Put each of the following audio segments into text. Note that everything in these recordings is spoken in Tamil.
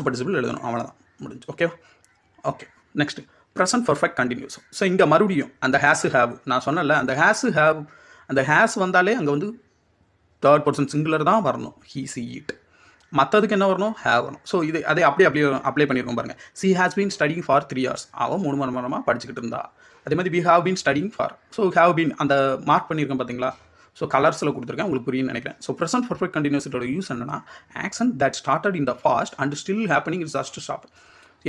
பாஸ்ட் பார்ட்டிசிபிள் எழுதணும், அவ்வளோதான், முடிஞ்சு. ஓகேவா? Okay, next present perfect continuous. So இங்கே மறுபடியும் அந்த ஹேஸ் ஹேவ் நான் சொன்னல, அந்த ஹேஸ் ஹேவ் அந்த ஹேஸ் வந்தாலே அங்கே வந்து தேர்ட் பர்சன் சிங்குலர் தான் வரணும், ஹீ சி இட். மற்றதுக்கு என்ன வரணும், ஹேவ் வரணும். ஸோ இது அதே அப்படியே அப்ளை பண்ணியிருக்கோம் பாருங்கள். C has been studying for 3 years, அவன் 3 மணி நேரமாக படிச்சுக்கிட்டு இருந்தா. அதே மாதிரி we have been studying for, so have been அந்த மார்க் பண்ணியிருக்கேன் பார்த்தீங்களா. ஸோ கலர்ஸில் கொடுத்துருக்கேன், உங்களுக்கு புரியுன்னு நினைக்கிறேன். ஸோ ப்ரெசன்ட் பர்ஃபெக்ட் கண்டினியூஸோட யூஸ் என்னன்னா, action that started in the past and still happening is just stop.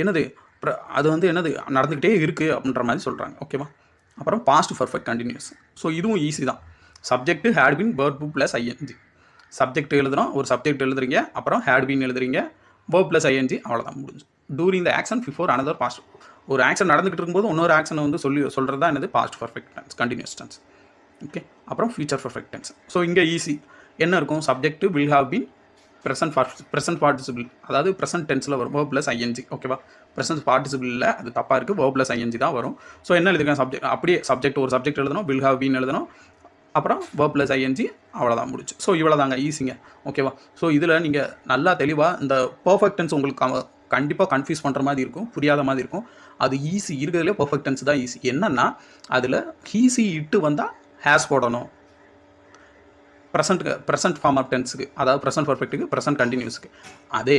என்னது அது வந்து என்னது நடந்துக்கிட்டே இருக்குது அப்படின்ற மாதிரி சொல்கிறாங்க. ஓகேவா? அப்புறம் பாஸ்ட் பர்ஃபெக்ட் கண்டினியூஸ். ஸோ இதுவும் ஈஸி தான். Subject had been verb plus ING. Subject எழுதுகிறோம், ஒரு சப்ஜெக்ட் எழுதுறீங்க, அப்புறம் ஹேட் பீன் எழுதுறீங்க, verb ப்ளஸ் ஐஎன்ஜி, அவ்வளோதான், முடிஞ்சு. During the action before another past. ஒரு ஆக்ஷன் நடந்துகிட்டு இருக்கும்போது இன்னொரு ஆக்ஷனை வந்து சொல்கிறது தான் என்னது, past perfect tense, continuous tense. Okay, அப்புறம் ஃபியூச்சர் பர்ஃபெக்ட் டென்ஸ். ஸோ இங்கே ஈஸி என்ன இருக்கும், subject will have been present participle, அதாவது ப்ரெசன்ட் டென்ஸில் வரும் verb ப்ளஸ் ஐஎன்ஜி. ஓகேவா? ப்ரெசன்ட் பார்ட்டிசிபிளில் அது தப்பாக இருக்குது, verb ப்ளஸ் ஐஎன்ஜி தான் வரும். ஸோ என்ன எழுதிருக்கேன், சப்ஜெக்ட் அப்படியே சப்ஜெக்ட் ஒரு சப்ஜெக்ட் எழுதணும், வில் ஹாவ் பீன் எழுதணும், அப்புறம் verb ப்ளஸ் ஐஎன்ஜி, அவ்வளோதான், முடிச்சு. ஸோ இவ்வளோ தாங்க, ஈஸிங்க. ஓகேவா? ஸோ இதில் நீங்கள் நல்லா தெளிவாக இந்த பர்ஃபெக்ட் டென்ஸ் உங்களுக்கு கண்டிப்பாக கன்ஃபியூஸ் பண்ணுற மாதிரி இருக்கும், புரியாத மாதிரி இருக்கும். அது ஈஸி, இருக்கிறதுலே பர்ஃபெக்ட் டென்ஸ் தான் ஈஸி. என்னென்னா அதில் ஈஸி இட்டு வந்தால் ஹேஸ் போடணும், ப்ரெசன்ட் ஃபார்ம் ஆஃப் டென்ஸுக்கு, அதாவது ப்ரெசன்ட் பர்ஃபெக்ட்டுக்கு, ப்ரெசன்ட் கண்டினியூஸுக்கு. அதே